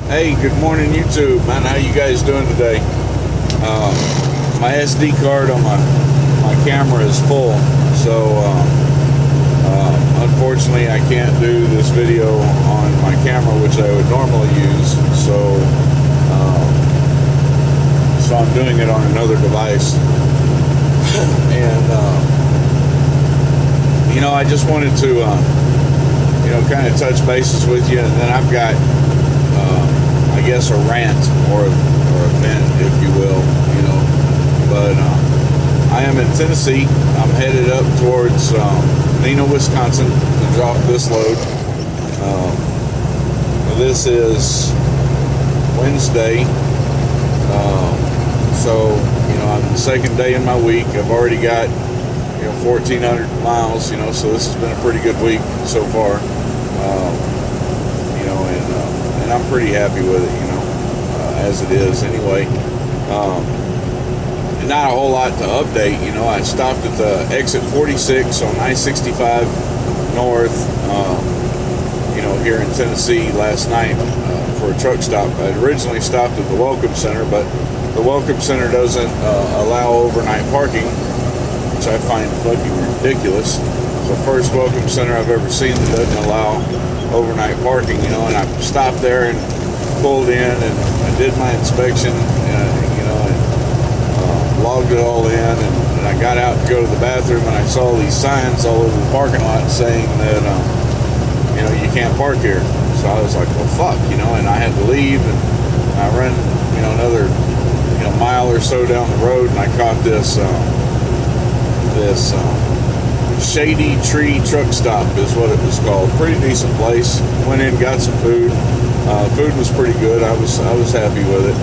Hey, good morning, YouTube, man. How you guys doing today? My SD card on my camera is full, so unfortunately I can't do this video on my camera, which I would normally use. So I'm doing it on another device, and I just wanted to kind of touch bases with you, and then I've got I guess a rant or a vent, if you will, But I am in Tennessee. I'm headed up towards Neill, Wisconsin to drop this load. This is Wednesday, so I'm the second day in my week. I've already got 1,400 miles, so this has been a pretty good week so far. And I'm pretty happy with it, as it is anyway. Not a whole lot to update. I stopped at the exit 46 on I-65 North, here in Tennessee last night for a truck stop. I originally stopped at the Welcome Center, but the Welcome Center doesn't allow overnight parking, which I find fucking ridiculous. It's the first Welcome Center I've ever seen that doesn't allow overnight parking, and I stopped there and pulled in and I did my inspection, and logged it all in, and I got out to go to the bathroom, and I saw these signs all over the parking lot saying that you can't park here. So I was like, well, fuck, and I had to leave, and I ran another mile or so down the road, and I caught this Shady Tree truck stop is what it was called. Pretty decent place. Went in, got some food. Food was pretty good. I was happy with it.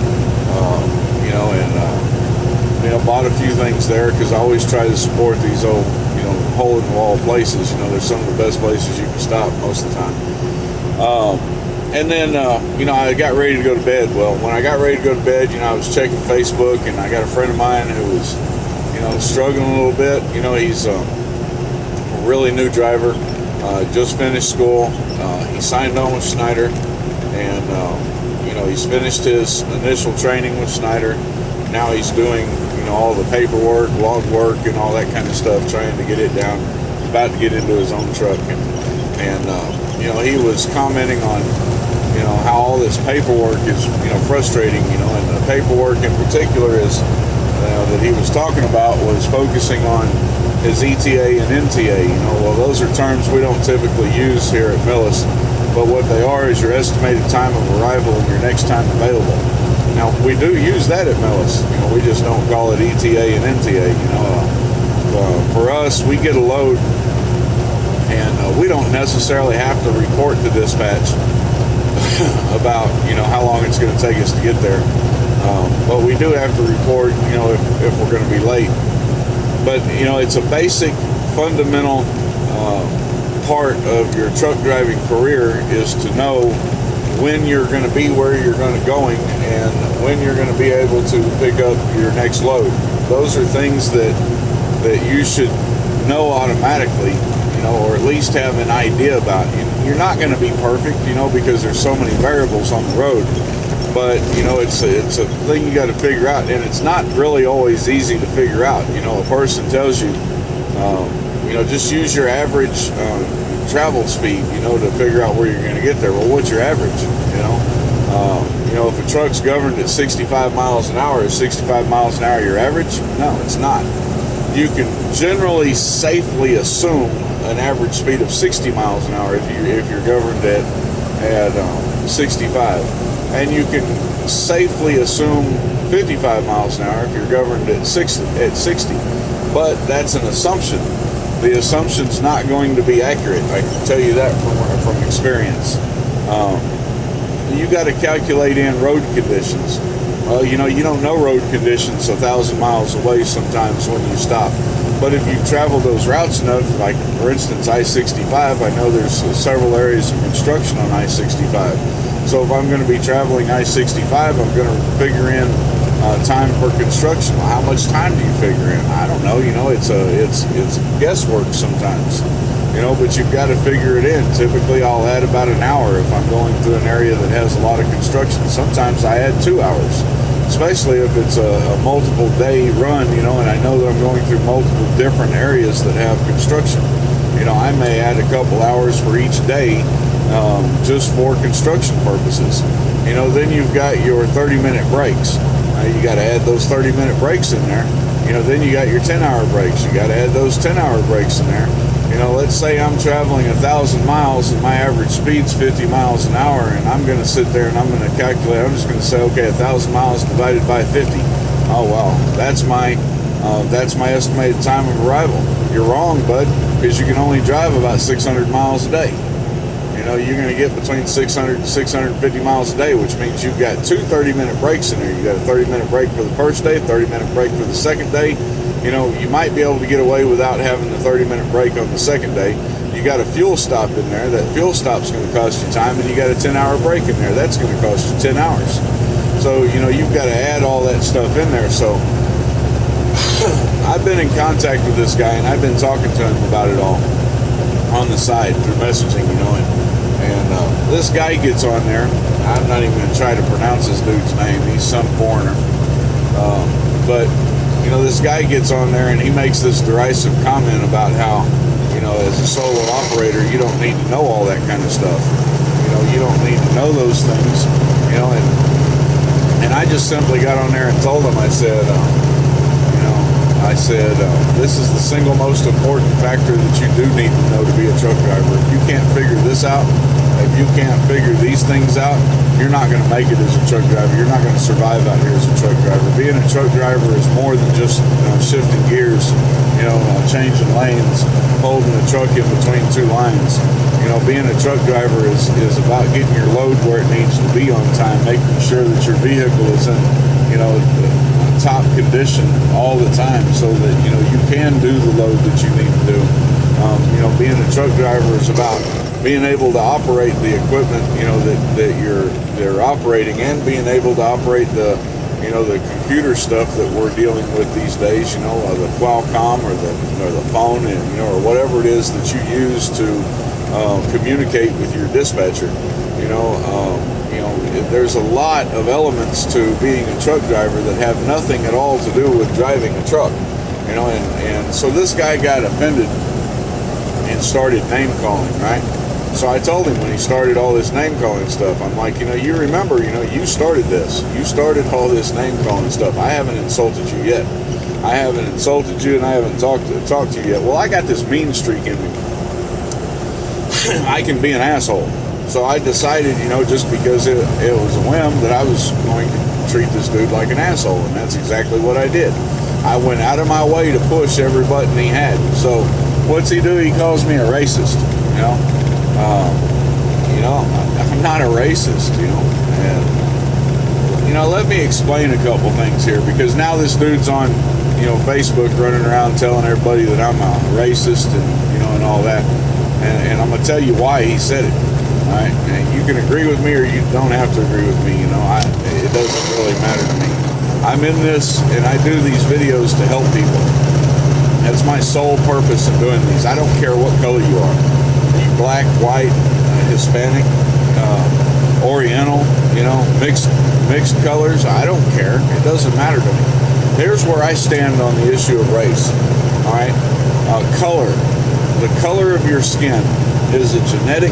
Bought a few things there because I always try to support these old, hole in the wall places. They're some of the best places you can stop most of the time. And then, I got ready to go to bed. Well, when I got ready to go to bed, I was checking Facebook, and I got a friend of mine who was, struggling a little bit. He's a really new driver, just finished school. He signed on with Schneider, and, he's finished his initial training with Schneider. Now he's doing, all the paperwork, log work, and all that kind of stuff, trying to get it down. He's about to get into his own truck, and he was commenting on, how all this paperwork is, frustrating, and the paperwork in particular is, that he was talking about was focusing on his ETA and NTA. Well, those are terms we don't typically use here at Millis, but what they are is your estimated time of arrival and your next time available. Now, we do use that at Millis. We just don't call it ETA and NTA. For us, we get a load, and we don't necessarily have to report to dispatch about, how long it's going to take us to get there. But we do have to report, if we're going to be late. But, it's a basic, fundamental part of your truck driving career is to know when you're going to be where you're going to going, and when you're going to be able to pick up your next load. Those are things that you should know automatically, or at least have an idea about. You're not going to be perfect, because there's so many variables on the road. But it's a thing you got to figure out, and it's not really always easy to figure out. A person tells you, just use your average travel speed, to figure out where you're going to get there. Well, what's your average? If a truck's governed at 65 miles an hour, is 65 miles an hour your average? No, it's not. You can generally safely assume an average speed of 60 miles an hour if you're governed at 65, and you can safely assume 55 miles an hour if you're governed at 60. But that's an assumption. The assumption's not going to be accurate. I can tell you that from experience. You got to calculate in road conditions. Well, you don't know road conditions 1,000 miles away sometimes when you stop. But if you've traveled those routes enough, like for instance I-65, I know there's several areas of construction on I-65. So if I'm going to be traveling I-65, I'm going to figure in time for construction. Well, how much time do you figure in? I don't know. It's guesswork sometimes. but you've got to figure it in. Typically, I'll add about an hour if I'm going through an area that has a lot of construction. Sometimes I add 2 hours, especially if it's a multiple day run, and I know that I'm going through multiple different areas that have construction. I may add a couple hours for each day just for construction purposes. Then you've got your 30-minute breaks. You got to add those 30-minute breaks in there. Then you got your 10-hour breaks. You got to add those 10-hour breaks in there. Let's say I'm traveling 1,000 miles and my average speed's 50 miles an hour, and I'm going to sit there and I'm going to calculate. I'm just going to say, okay, 1,000 miles divided by 50. Oh, wow, that's my estimated time of arrival. You're wrong, bud, because you can only drive about 600 miles a day. You're going to get between 600 and 650 miles a day, which means you've got 2 30-minute breaks in there. You've got a 30-minute break for the first day, 30-minute break for the second day. You might be able to get away without having the 30-minute break on the second day. You got a fuel stop in there. That fuel stop's going to cost you time, and you got a 10-hour break in there. That's going to cost you 10 hours. So, you've got to add all that stuff in there. So, I've been in contact with this guy, and I've been talking to him about it all on the side through messaging, and this guy gets on there. I'm not even going to try to pronounce this dude's name. He's some foreigner. But this guy gets on there and he makes this derisive comment about how, as a solo operator, you don't need to know all that kind of stuff. You don't need to know those things, and I just simply got on there and told him, I said, this is the single most important factor that you do need to know to be a truck driver. If you can't figure this out, if you can't figure these things out, you're not going to make it as a truck driver. You're not going to survive out here as a truck driver. Being a truck driver is more than just shifting gears, changing lanes, holding the truck in between 2 lines. Being a truck driver is about getting your load where it needs to be on time, making sure that your vehicle is in, top condition all the time, so that you can do the load that you need to do. Being a truck driver is about being able to operate the equipment that you're operating, and being able to operate the computer stuff that we're dealing with these days, the Qualcomm or the phone, and or whatever it is that you use to communicate with your dispatcher. There's a lot of elements to being a truck driver that have nothing at all to do with driving a truck. And so this guy got offended and started name calling, right? So I told him when he started all this name calling stuff, I'm like, you remember, you started this. You started all this name calling stuff. I haven't insulted you yet. I haven't insulted you, and I haven't talked to you yet. Well, I got this mean streak in me. I can be an asshole. So I decided, just because it was a whim, that I was going to treat this dude like an asshole, and that's exactly what I did. I went out of my way to push every button he had. So what's he do? He calls me a racist, I'm not a racist, and let me explain a couple things here, because now this dude's on, Facebook running around telling everybody that I'm a racist and all that, and I'm gonna tell you why he said it. All right, and you can agree with me or you don't have to agree with me. It doesn't really matter to me. I'm in this, and I do these videos to help people. That's my sole purpose in doing these. I don't care what color you are. You black, white, Hispanic, Oriental, mixed colors. I don't care. It doesn't matter to me. Here's where I stand on the issue of race. All right, color. The color of your skin is a genetic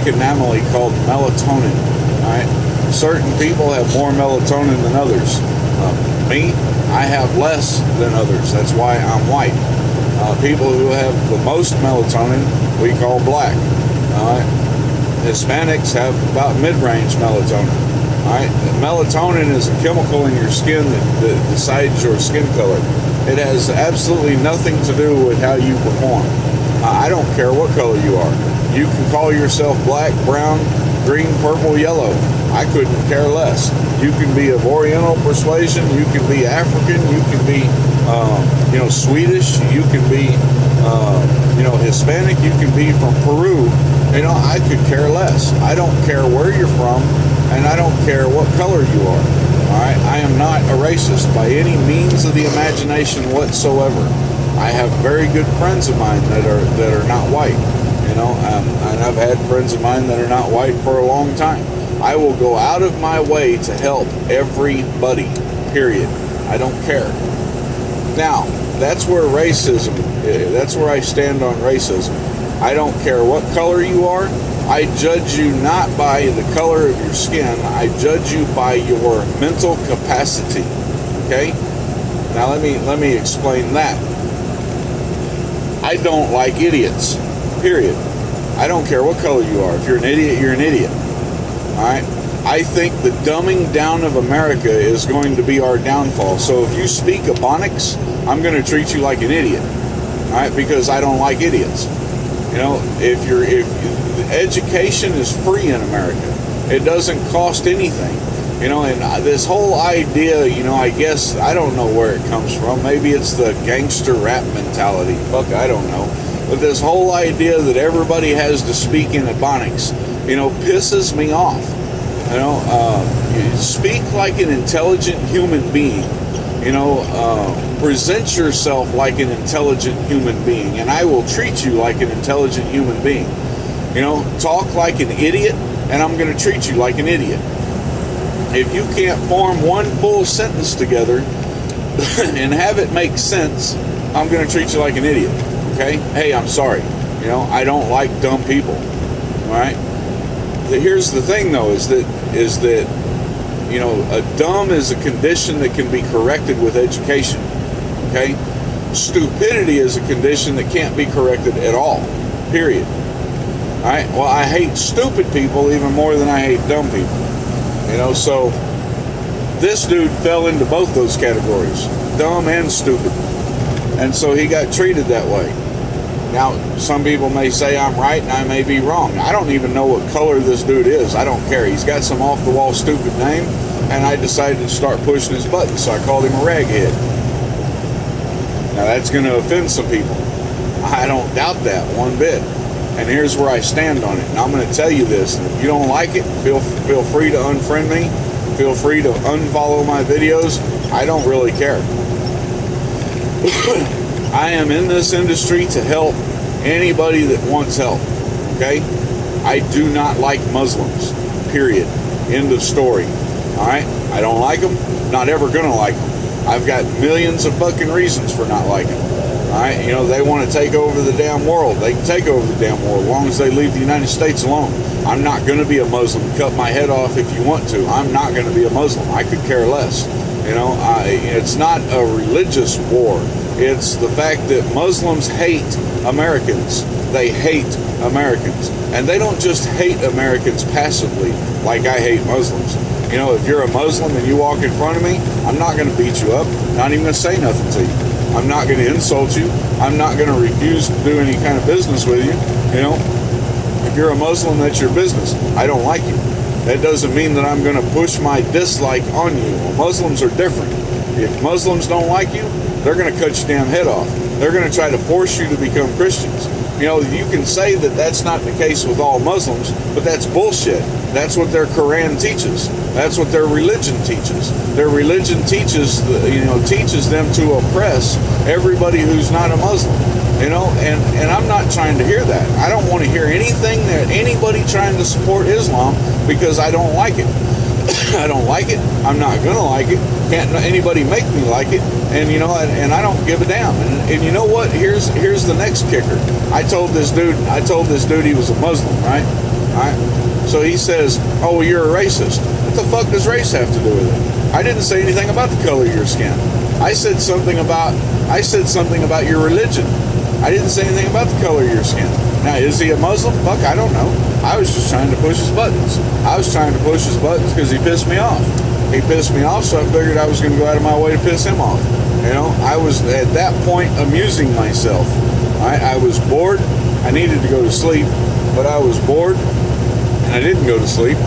anomaly called melatonin. All right, certain people have more melatonin than others. Me, I have less than others. That's why I'm white. People who have the most melatonin, we call black. All right, Hispanics have about mid-range melatonin. All right, melatonin is a chemical in your skin that decides your skin color. It has absolutely nothing to do with how you perform. I don't care what color you are. You can call yourself black, brown, green, purple, yellow. I couldn't care less. You can be of Oriental persuasion. You can be African. You can be, Swedish. You can be, Hispanic. You can be from Peru. I could care less. I don't care where you're from, and I don't care what color you are. All right, I am not a racist by any means of the imagination whatsoever. I have very good friends of mine that are not white, and I've had friends of mine that are not white for a long time. I will go out of my way to help everybody, period. I don't care. Now, that's where that's where I stand on racism. I don't care what color you are. I judge you not by the color of your skin. I judge you by your mental capacity. Okay? Now let me explain that. I don't like idiots. Period. I don't care what color you are. If you're an idiot, you're an idiot. Alright? I think the dumbing down of America is going to be our downfall. So if you speak Ebonics, I'm going to treat you like an idiot. Alright? Because I don't like idiots. If education is free in America, it doesn't cost anything. And this whole idea, I guess, I don't know where it comes from. Maybe it's the gangster rap mentality. Fuck, I don't know. But this whole idea that everybody has to speak in Ebonics, pisses me off. Speak like an intelligent human being. Present yourself like an intelligent human being, and I will treat you like an intelligent human being. Talk like an idiot, and I'm going to treat you like an idiot. If you can't form one full sentence together and have it make sense, I'm going to treat you like an idiot. Okay? Hey, I'm sorry. I don't like dumb people. All right? Here's the thing, though, is that a dumb is a condition that can be corrected with education. Okay? Stupidity is a condition that can't be corrected at all. Period. All right? Well, I hate stupid people even more than I hate dumb people. So this dude fell into both those categories, dumb and stupid. And so he got treated that way. Now, some people may say I'm right and I may be wrong. I don't even know what color this dude is. I don't care. He's got some off-the-wall stupid name, and I decided to start pushing his buttons, so I called him a raghead. Now, that's going to offend some people. I don't doubt that one bit. And here's where I stand on it. And I'm going to tell you this. If you don't like it, feel free to unfriend me. Feel free to unfollow my videos. I don't really care. I am in this industry to help anybody that wants help. Okay? I do not like Muslims. Period. End of story. Alright? I don't like them. Not ever going to like them. I've got millions of fucking reasons for not liking them. Alright, they want to take over the damn world. They can take over the damn world as long as they leave the United States alone. I'm not going to be a Muslim. Cut my head off if you want to. I'm not going to be a Muslim. I could care less. It's not a religious war. It's the fact that Muslims hate Americans. They hate Americans. And they don't just hate Americans passively like I hate Muslims. If you're a Muslim and you walk in front of me, I'm not going to beat you up. Not even going to say nothing to you. I'm not going to insult you. I'm not going to refuse to do any kind of business with you. If you're a Muslim, that's your business. I don't like you. That doesn't mean that I'm going to push my dislike on you. Well, Muslims are different. If Muslims don't like you, they're going to cut your damn head off. They're going to try to force you to become Christians. You can say that that's not the case with all Muslims, but that's bullshit. That's what their Quran teaches. That's what their religion teaches. Their religion teaches them to oppress everybody who's not a Muslim. And I'm not trying to hear that. I don't want to hear anything that anybody trying to support Islam because I don't like it. I don't like it. I'm not gonna like it. Can't anybody make me like it. And and I don't give a damn. And you know what? Here's the next kicker. I told this dude he was a Muslim, right? All right. So he says, "Oh, well, you're a racist." What the fuck does race have to do with it? I didn't say anything about the color of your skin. I said something about your religion. I didn't say anything about the color of your skin. Now, is he a Muslim? Fuck, I don't know. I was just trying to push his buttons. I was trying to push his buttons because he pissed me off. He pissed me off, so I figured I was going to go out of my way to piss him off. I was at that point amusing myself. I was bored. I needed to go to sleep, but I was bored, and I didn't go to sleep.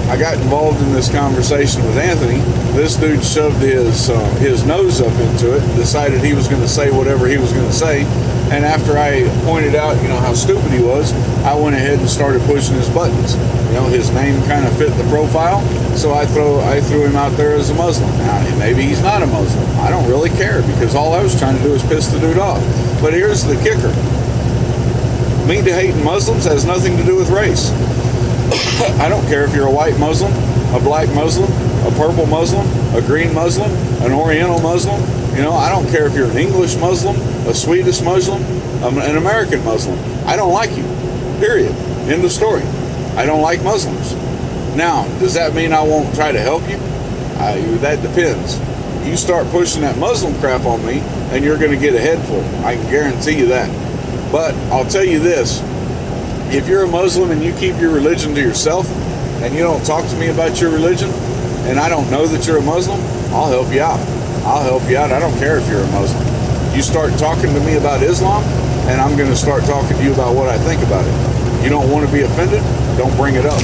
I got involved in this conversation with Anthony. This dude shoved his nose up into it, decided he was going to say whatever he was going to say, and after I pointed out, how stupid he was, I went ahead and started pushing his buttons. His name kind of fit the profile, so I threw him out there as a Muslim. Now, maybe he's not a Muslim. I don't really care, because all I was trying to do is piss the dude off. But here's the kicker. Me hating Muslims has nothing to do with race. I don't care if you're a white Muslim, a black Muslim, a purple Muslim, a green Muslim, an Oriental Muslim. I don't care if you're an English Muslim, a Swedish Muslim, an American Muslim. I don't like you. Period. End of story. I don't like Muslims. Now, does that mean I won't try to help you? That depends. You start pushing that Muslim crap on me, and you're going to get a head full. I can guarantee you that. But I'll tell you this. If you're a Muslim and you keep your religion to yourself, and you don't talk to me about your religion, and I don't know that you're a Muslim, I'll help you out. I'll help you out. I don't care if you're a Muslim. You start talking to me about Islam, and I'm going to start talking to you about what I think about it. You don't want to be offended? Don't bring it up.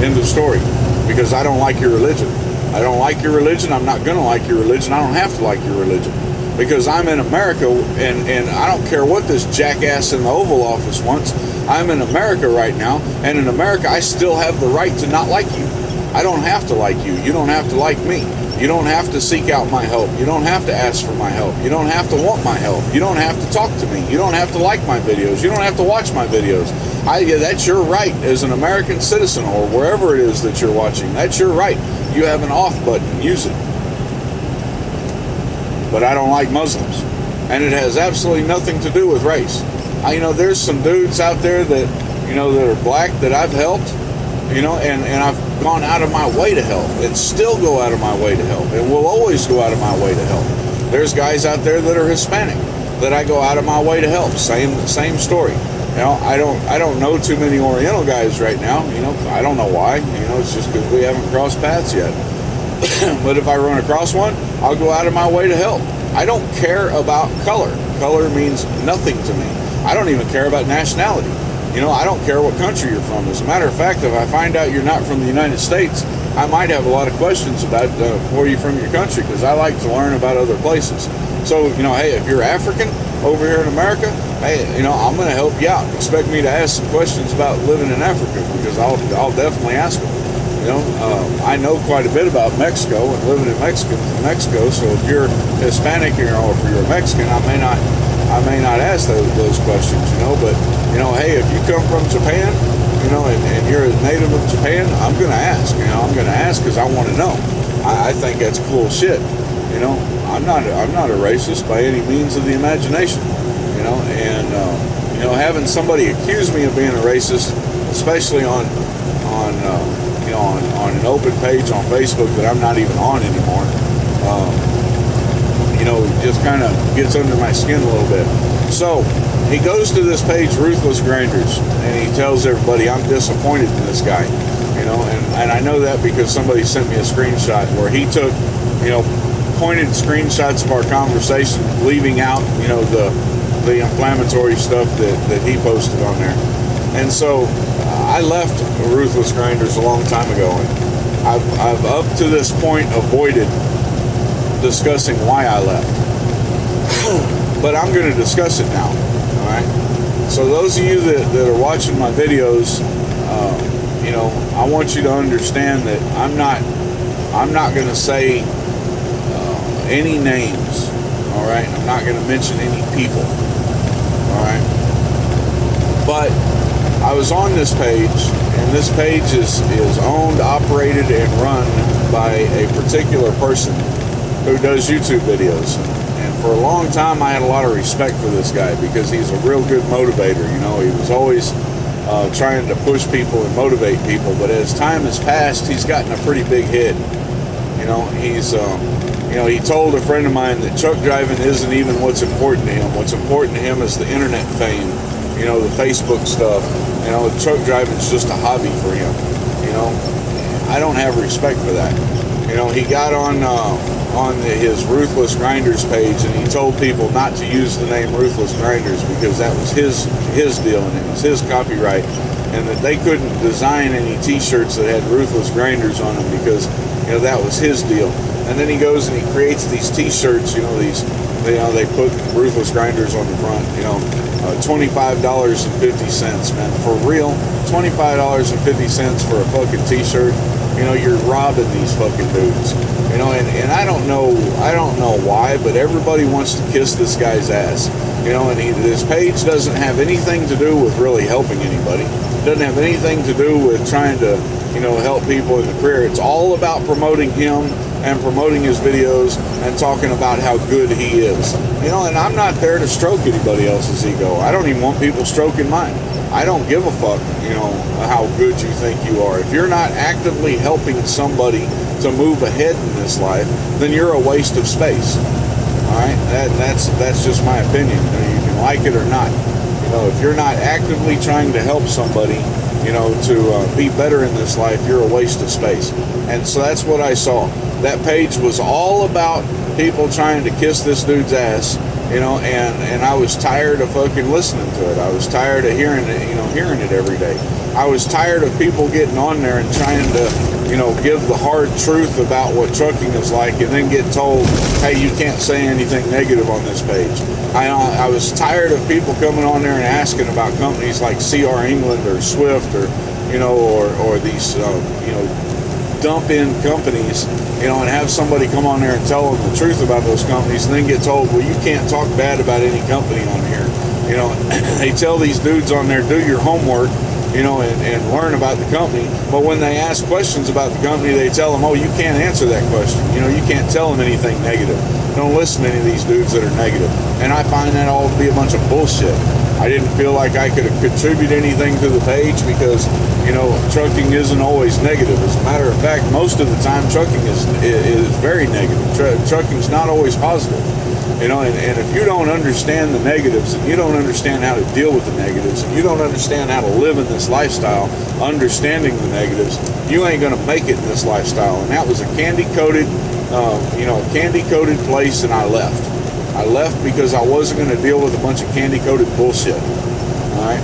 End of story. Because I don't like your religion. I don't like your religion. I'm not going to like your religion. I don't have to like your religion. Because I'm in America, and I don't care what this jackass in the Oval Office wants. I'm in America right now, and in America, I still have the right to not like you. I don't have to like you. You don't have to like me. You don't have to seek out my help. You don't have to ask for my help. You don't have to want my help. You don't have to talk to me. You don't have to like my videos. You don't have to watch my videos. That's your right as an American citizen, or wherever it is that you're watching. That's your right. You have an off button. Use it. But I don't like Muslims. And it has absolutely nothing to do with race. There's some dudes out there that, that are black that I've helped, and I've gone out of my way to help, and still go out of my way to help, and will always go out of my way to help. There's guys out there that are Hispanic that I go out of my way to help. Same story. I don't know too many Oriental guys right now. I don't know why. It's just because we haven't crossed paths yet. But if I run across one, I'll go out of my way to help. I don't care about color. Color means nothing to me. I don't even care about nationality. I don't care what country you're from. As a matter of fact, if I find out you're not from the United States, I might have a lot of questions about where you're from your country, because I like to learn about other places. So, hey, if you're African over here in America, hey, I'm going to help you out. Expect me to ask some questions about living in Africa, because I'll definitely ask them. I know quite a bit about Mexico and living in Mexico. So if you're Hispanic or if you're a Mexican, I may not ask those questions. But hey, if you come from Japan, and you're a native of Japan, I'm going to ask. I'm going to ask because I want to know. I think that's cool shit. I'm not a racist by any means of the imagination. And having somebody accuse me of being a racist, especially on an open page on Facebook that I'm not even on anymore, just kind of gets under my skin a little bit. So he goes to this page, Ruthless Grinders, and he tells everybody, I'm disappointed in this guy, and I know that because somebody sent me a screenshot where he took, pointed screenshots of our conversation, leaving out, the inflammatory stuff that he posted on there. And so I left Ruthless Grinders a long time ago, and I've up to this point avoided discussing why I left. But I'm going to discuss it now. All right. So those of you that are watching my videos, I want you to understand that I'm not going to say any names. All right. I'm not going to mention any people. All right. But I was on this page, and this page is owned, operated, and run by a particular person who does YouTube videos. And for a long time, I had a lot of respect for this guy because he's a real good motivator. He was always trying to push people and motivate people. But as time has passed, he's gotten a pretty big head. He told a friend of mine that truck driving isn't even what's important to him. What's important to him is the internet fame, the Facebook stuff. Truck driving is just a hobby for him. I don't have respect for that. He got on his Ruthless Grinders page, and he told people not to use the name Ruthless Grinders because that was his deal, and it was his copyright. and that they couldn't design any T-shirts that had Ruthless Grinders on them because, you know, that was his deal. And then he goes and he creates these T-shirts, you know, they put Ruthless Grinders on the front, you know, $25.50, man, for real, $25.50 for a fucking T-shirt. You know, you're robbing these fucking dudes. You know, and I don't know why, but everybody wants to kiss this guy's ass. You know, and this page doesn't have anything to do with really helping anybody. It doesn't have anything to do with trying to, you know, help people in the career. It's all about promoting him and promoting his videos and talking about how good he is. You know, and I'm not there to stroke anybody else's ego. I don't even want people stroking mine. I don't give a fuck, you know, how good you think you are. If you're not actively helping somebody to move ahead in this life, then you're a waste of space. All right, that's just my opinion. You can like it or not. You know, if you're not actively trying to help somebody, you know, to be better in this life, you're a waste of space. And so that's what I saw. That page was all about people trying to kiss this dude's ass, you know, and I was tired of fucking listening to it. I was tired of hearing it, you know, hearing it every day. I was tired of people getting on there and trying to, you know, give the hard truth about what trucking is like and then get told, hey, you can't say anything negative on this page. I was tired of people coming on there and asking about companies like CR England or Swift or, you know, or these, you know, dump-in companies, you know, and have somebody come on there and tell them the truth about those companies and then get told, well, you can't talk bad about any company on here. You know, they tell these dudes on there, do your homework, you know, and learn about the company. But when they ask questions about the company, they tell them, oh, you can't answer that question. You know, you can't tell them anything negative. Don't listen to any of these dudes that are negative. And I find that all to be a bunch of bullshit. I didn't feel like I could contribute anything to the page because, you know, trucking isn't always negative. As a matter of fact, most of the time trucking is very negative. Trucking's not always positive. You know, and if you don't understand the negatives and you don't understand how to deal with the negatives and you don't understand how to live in this lifestyle, understanding the negatives, you ain't going to make it in this lifestyle. And that was a candy-coated, you know, a candy-coated place, and I left. I left because I wasn't going to deal with a bunch of candy-coated bullshit. All right?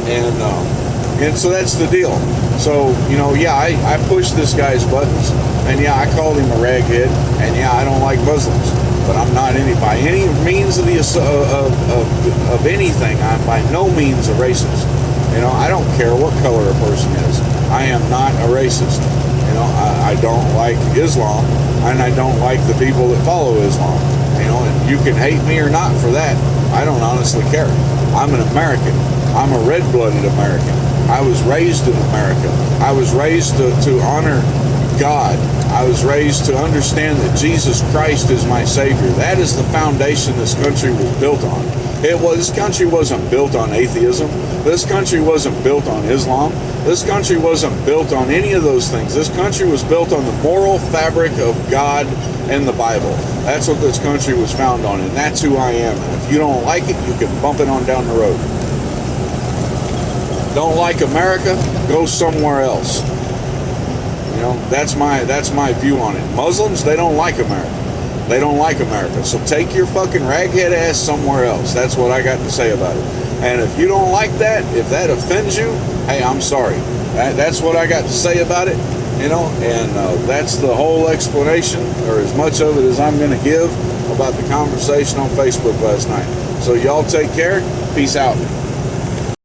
And so that's the deal. So, you know, yeah, I pushed this guy's buttons, and yeah, I called him a raghead, and yeah, I don't like Muslims. But I'm not by any means of anything. I'm by no means a racist. You know, I don't care what color a person is. I am not a racist. You know, I don't like Islam, and I don't like the people that follow Islam. You know, and you can hate me or not for that. I don't honestly care. I'm an American. I'm a red-blooded American. I was raised in America. I was raised to honor God. I was raised to understand that Jesus Christ is my Savior. That is the foundation this country was built on. This country wasn't built on atheism. This country wasn't built on Islam. This country wasn't built on any of those things. This country was built on the moral fabric of God and the Bible. That's what this country was found on, and that's who I am. And if you don't like it, you can bump it on down the road. Don't like America? Go somewhere else. You know, that's my view on it. Muslims, they don't like America. They don't like America. So take your fucking raghead ass somewhere else. That's what I got to say about it. And if you don't like that, if that offends you, hey, I'm sorry. That's what I got to say about it. You know, and that's the whole explanation, or as much of it as I'm going to give about the conversation on Facebook last night. So y'all take care. Peace out.